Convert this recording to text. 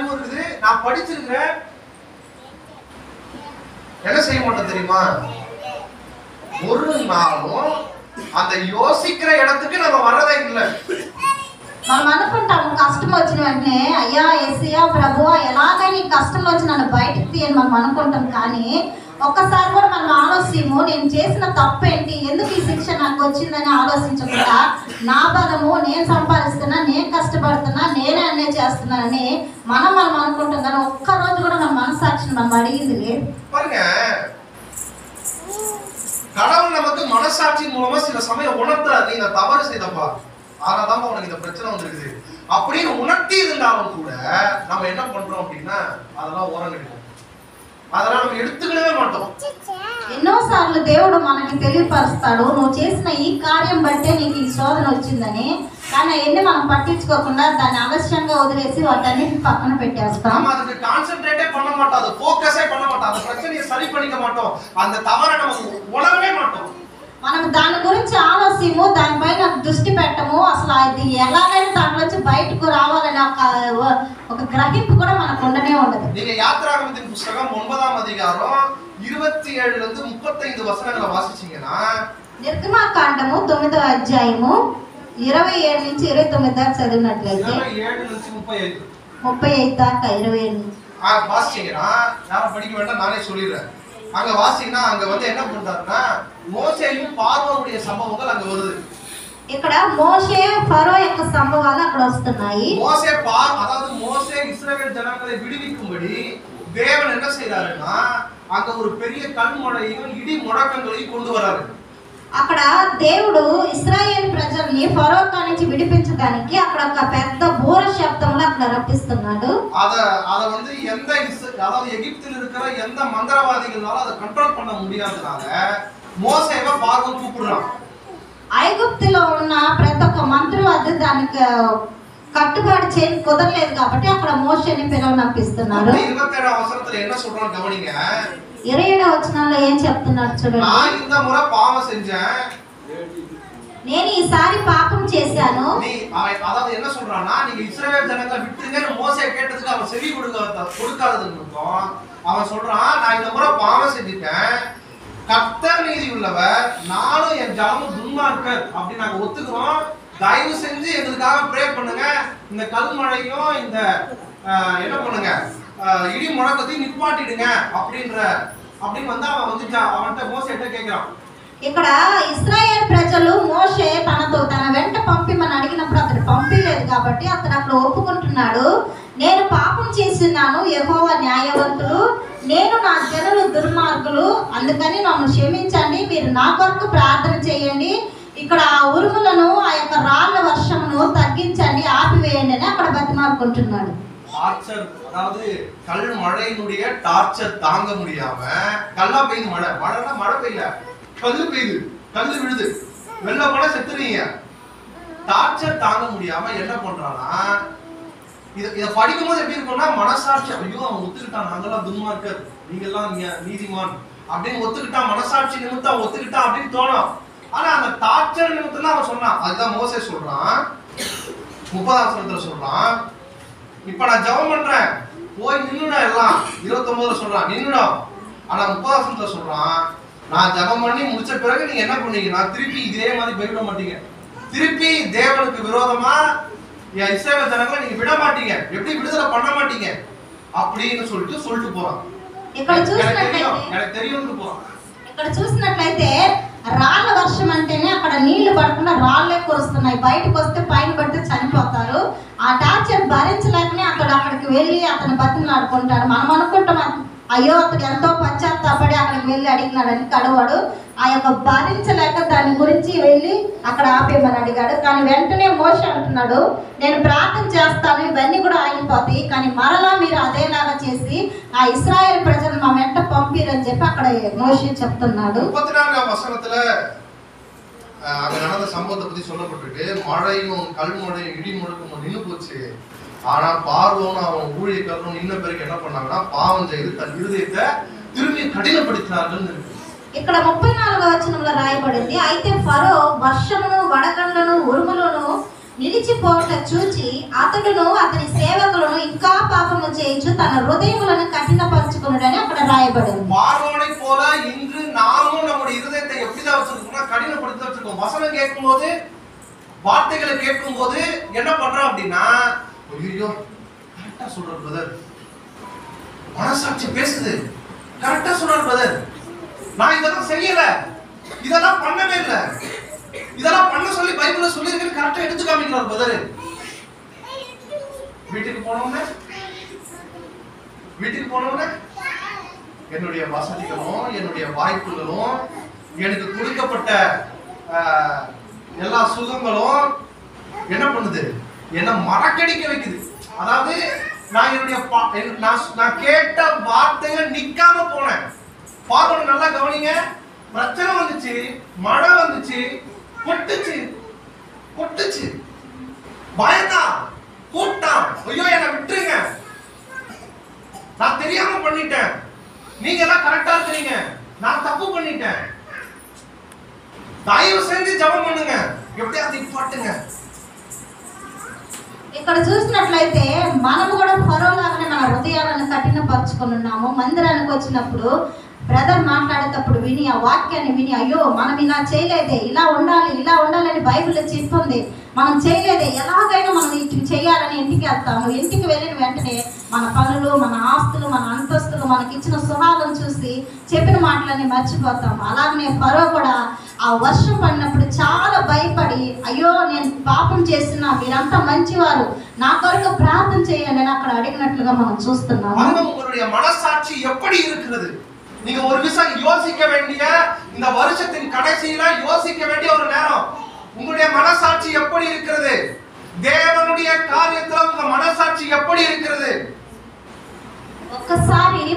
அறிவு இருக்குது, நான் படிச்சிருக்கிறேன், என்ன செய்ய மாட்டோம் தெரியுமா? ஒரு நாளும் அந்த யோசிக்கிற இடத்துக்கு நம்ம வர்றதே இல்லை. మనం అనుకుంటాము కష్టం వచ్చిన వెంటనే అయ్యా యేసయ్యా ప్రభువా ఎలాగైనా నీ కష్టంలో వచ్చి నన్ను బయటకు తీయని మనం అనుకుంటాం. కానీ ఒక్కసారి కూడా మనం ఆలోచించము, నేను చేసిన తప్పు ఏంటి, ఎందుకు ఈ శిక్ష నాకు వచ్చిందని ఆలోచించకుండా నా బలము, నేను సంపాదిస్తున్నా, నేను కష్టపడుతున్నా, నేనే అన్నీ చేస్తున్నానని మనం అనుకుంటాం. కానీ ఒక్కరోజు కూడా మన మనసాక్షిని మనం అడిగింది లేదు. கடவுள் நமக்கு மனசாட்சி மூலமா சில சமயம் உணர்த்துறாரு, நீ இந்த தவறு செய்தப்பா, ஆனாதான் உனக்கு இந்த பிரச்சனை வந்திருக்குது அப்படின்னு உணர்த்தி இருந்தாலும் கூட நம்ம என்ன பண்றோம் அப்படின்னா அதெல்லாம் ஓரங்கடிக்கும், அதெல்லாம் நம்ம எடுத்துக்கவே மாட்டோம். ఎన్నోసార్లు దేవుడు మనకి తెలియపరుస్తాడు, నువ్వు చేసిన ఈ కార్యం బట్టే నీకు ఈ శోధన వచ్చిందని. కానీ అవన్నీ మనం పట్టించుకోకుండా దాన్ని ఆలస్యంగా వదిలేసి వాటన్నిటిని పక్కన పెట్టేస్తాం. அதுக்கு கான்சென்ட்ரேட்டே பண்ண மாட்டோம், அது ஃபோக்கஸே பண்ண மாட்டோம், அந்த பிரச்சனையை சரி பண்ணிக்க மாட்டோம், அந்த தவறை நம்ம உணரவே மாட்டோம். మనం దాని గురించి ఆలోచించము, దానిపైన దృష్టి పెట్టము, అసలు అది ఎలాగైనా దాంట్లోంచి బయటకు రావాలని ఒక గ్రహింపు కూడా మనకు ఉండనే ఉండదు. நீங்க யாத்திராகமத்தின் புத்தகம் 9ஆம் அதிகாரம் 27 ல இருந்து 35 வசனங்களை வாசிச்சீங்கன்னா, నిర్గమాకాండము 9వ అధ్యాయము 27 నుంచి 29 దాకా చదివినట్లయితే 27 నుంచి 35 దాకా 27 నుంచి வாசிச்சீங்கன்னா, யாரும் படிக்க வேண்டாம், நானே சொல்லிடுறேன். அங்க வாசிங்கன்னா அங்க வந்து என்ன பண்றாருன்னா மோசேயும் பார்வோனுடைய சம்பவங்கள் அங்க வருது. ఇక్కడ మోషే ఫరో యొక్క సంభవాలు అక్కడ వస్తున్నాయి. அதாவது மோசே இஸ்ரவேல் ஜனங்களை விடுவிக்கும்படி தேவன் என்ன செய்றாருன்னா அங்க ஒரு பெரிய கல்மழையும் இடி முழக்கங்களையும் கொண்டு வராரு. అక్కడ దేవుడు ఇశ్రాయేలు ప్రజల్ని ఫరో నుంచి విడిపించడానికి అక్కడ ఒక పెద్ద బూర శబ్దంలో అక్కడ రప్పిస్తున్నాడు. అద வந்து அதாவது எகிப்தில் இருக்கிற எந்த மந்திரவாதிகளால அத கண்ட்ரோல் பண்ண முடியாதனால மோசேவை பார்வோன் கூப்பிடுறான். ఐగుప్తులో ఉన్న ప్రతి ఒక్క మంత్రవాది దానికి కట్టుబాటు చేయని కుదరలేదు కాబట్టి అక్కడ మోషేని పిలవనంపిస్తున్నాడు. 27వ వచనంలో என்ன சொல்றான்னு கவனிங்க. 27వ వచనంలో ఏం చెప్తున్నాడు చూడండి. நான் இந்த முறை பாவம் செஞ்சேன், నేను ఈసారి పాపం చేశాను. அதாவது என்ன சொல்றானா, நீங்க இஸ்ரவேல் ஜனங்களை விட்டுருங்கன்னு மோசே கேட்டதுக்கு அவன் செவி கொடுக்காததுன்னு அவன் சொல்றான், நான் இந்த முறை பாவம் செஞ்சுட்டேன், கர்த்தர் நீதி உள்ளவர், நானும் என் ஜனமும் துன்மார்க்கர் அப்படி நாங்க ஒத்துக்கிறோம், தயவு செஞ்சு எங்களுக்காக ப்ரே பண்ணுங்க, இந்த கல்மழையும் இந்த என்ன பண்ணுங்க இடி முழக்கத்தையும் நிப்பாட்டிடுங்க அப்படின்னு வந்து அவன் வந்து அவன்கிட்ட மோசேட்ட கேட்கிறான். ఇక్కడ ఇశ్రాయేల్ ప్రజలు మోషే తన వెంట పంపిమని అడిగినప్పుడు అతడు పంపించలేదు కాబట్టి అతడు అక్కడ ఒప్పుకుంటున్నాడు. నేను పాపం చేస్తున్నాను, యెహోవా న్యాయవంతుడు, నేను నా జనులు దుర్మార్గులు, అందుకని నన్ను క్షమించండి, మీరు నా కొరకు ప్రార్థన చేయండి, ఇక్కడ ఆ ఉరుములను ఆ యొక్క రాళ్ళ వర్షమును తగ్గించండి, ఆపివేయండి అని అక్కడ బతిమాలుకుంటున్నాడు. டார்ச்சர், அதாவது கல் மழையினுடைய டார்ச்சர் தாங்க முடியாம கல்லா பெய்யுது, மழைனா மழை பெய்யல, கல்லு பெய்யுது, கல்லு விழுது, வெள்ள போல செத்துறீங்க. டார்ச்சர் தாங்க முடியாம என்ன பண்றானா, இத படிக்கும் போது எப்படி இருக்கும்னா மனசாட்சி, ஐயோ அவன் ஒத்துக்கிட்டான், நாங்கெல்லாம் துன்மார்க்கர், நீங்கெல்லாம் நீதிமான் அப்படின்னு ஒத்துக்கிட்டான், மனசாட்சி நிமித்தம் அவன் ஒத்துக்கிட்டான் அப்படின்னு தோணும். ஆனா அந்த டார்ச்சர் நிமித்தம் தான் அவன் சொன்னான். அதுதான் மோசே சொல்றான், 30ஆம் வசனத்துல சொல்றான், இப்ப நான் ஜெபம் பண்றேன், போய் நின்னுடா, எல்லாம் 29ல சொல்றான் நின்னுடா. ஆனா 30ஆம் வசனத்துல சொல்றான், நான் ஜெபம் பண்ணி முடிச்ச பிறகு நீங்க என்ன பண்ணீங்கன்னா திருப்பி இதே மாதிரி போயிட மாட்டீங்க, திருப்பி தேவனுக்கு விரோதமா இஸ்ரவேல் ஜனங்களை நீங்க விட மாட்டீங்க, எப்படி விடுதலை பண்ண மாட்டீங்க அப்படின்னு சொல்லிட்டு போறான். எனக்கு தெரியும்னு போறான். ఇక్కడ చూసినట్లయితే రాళ్ళ వర్షం అంటేనే అక్కడ నీళ్లు పడకుండా రాళ్ళే కురుస్తున్నాయి, బయటకు వస్తే పైన పడితే చనిపోతారు. ఆ టార్చర్ భరించలేకనే అక్కడికి వెళ్ళి అతను బతిమలాడుకుంటాడు. మనం అనుకుంటాం అయ్యో అతడు ఎంతో పశ్చాత్తాపడి అక్కడికి వెళ్ళి అడిగినాడని, కడవాడు ఆ యొక్క భరించలేక దాని గురించి వెళ్ళి అక్కడ ఆపేయమని అడిగాడు. కానీ వెంటనే మోషే అంటున్నాడు, నేను ప్రార్థన చేస్తాను, ఇవన్నీ కూడా ఆగిపోతాయి, కానీ మరలా మీరు అదేలాగా చేసి ఆ ఇశ్రాయేల్ ప్రజలు మా వెంట పంపిరని చెప్పి అక్కడ మోషే చెప్తున్నాడు. 34ஆம் வசனத்துல அங்க நடந்த சம்பவத்தை பத்தி சொல்லப்பட்டிருக்கு. மழையும் கல்மழையும் இடி முழக்கமும் நின்று போச்சு. ஆனா பார்வோனும் அவன் ஊழியக்காரனும் நின்ன பிறகு என்ன பண்ணாங்கன்னா பாவம் செய்து தன் இருதயத்தை திரும்பி கடினப்படுத்தினார்கள். ఇక్కడ 34వ వచనంలో రాయబడింది, అయితే ఫరో వర్షమును వడగండ్లను ఉరుములను నిలిచిపోవట చూచి అతడును అతని సేవకులను ఇంకా పాపము చేయొచ్చు, తన హృదయములను కఠినపరచుకున్నాడని అక్కడ రాయబడింది. பார்வோனை போல இன்று நாமும் நம்முடைய இருதயத்தை எப்படிதான் வச்சிருக்கோம்னா கடினப்படுத்தி வச்சிருக்கோம். வசனம் கேட்கும்போது, வார்த்தைகளை கேட்கும்போது என்ன பண்றோம் அப்படின்னா, ஐயோ கரெக்டா சொல்றார் பிரதர், மனசாட்சி பேசுது, கரெக்டா சொல்றார் பிரதர், நான் இதெல்லாம் செய்யல, இதெல்லாம் பண்ணவே இல்லை, இதெல்லாம் பண்ண சொல்லி பைபிள்ல சொல்லியிருக்கேன், கரெக்டா எடுத்து காமிக்கிறார் பிரதர். வீட்டுக்கு போனோம்னா என்னுடைய வசதிகளும் என்னுடைய வாய்ப்புகளும் எனக்கு கொடுக்கப்பட்ட எல்லா சுகங்களும் என்ன பண்ணுது, என்ன மறக்கடிக்க வைக்குது. அதாவது நான் என்னுடைய நான் கேட்ட வார்த்தைகள் நிக்காம போனேன். பார்க்கணும், நல்லா கவனிங்க. பிரச்சனை வந்துச்சு, மழை வந்துச்சு, கொட்டுச்சு, பயந்தான், கூட்டம், ஐயோ என்ன விட்டுருங்க, நான் தெரியாம பண்ணிட்டேன், நீங்க எல்லாம் கரெக்டா இருக்கீங்க, நான் தப்பு பண்ணிட்டேன், தயவு செஞ்சு ஜெபம் பண்ணுங்க, எப்படியாவது பாட்டுங்க. ఇక్కడ చూసినట్లయితే మనము కూడా ఫరోలాగానే మన హృదయాలను కఠినపరచుకొని ఉన్నాము. మందిరానికి వచ్చినప్పుడు బ్రదర్ మాట్లాడేటప్పుడు విని, ఆ వాక్యాన్ని విని, అయ్యో మనం ఇలా చేయలేదే, ఇలా ఉండాలని బైబిల్లో చెప్తుంది, మనం చేయలేదే, ఎలాగైనా మనం ఇంటికి చేయాలని ఇంటికి వెళ్తాము. ఇంటికి వెళ్ళిన వెంటనే మన పనులు, మన ఆస్తులు, మన అంతస్తులు, మనకి ఇచ్చిన సుఖాలను చూసి చెప్పిన మాటలన్నీ మర్చిపోతాము. అలాగనే ఫరో కూడా ఆ వర్షం పడినప్పుడు చాలా భయపడి, అయ్యో నేను పాపం చేస్తున్నా, మీరంతా మంచివారు, నా కొరకు ప్రార్థన చేయండి అని అక్కడ అడిగినట్లుగా మనం చూస్తున్నాము. உங்களுடைய மனசாட்சி எப்படி இருக்கிறது? நீங்க ஒரு விஷயம் யோசிக்க வேண்டிய, இந்த வருஷத்தின் கடைசியில யோசிக்க வேண்டிய ஒரு நேரம். உங்களுடைய மனசாட்சி எப்படி இருக்கிறது? தேவனுடைய காரியத்துல உங்க மனசாட்சி எப்படி இருக்கிறது?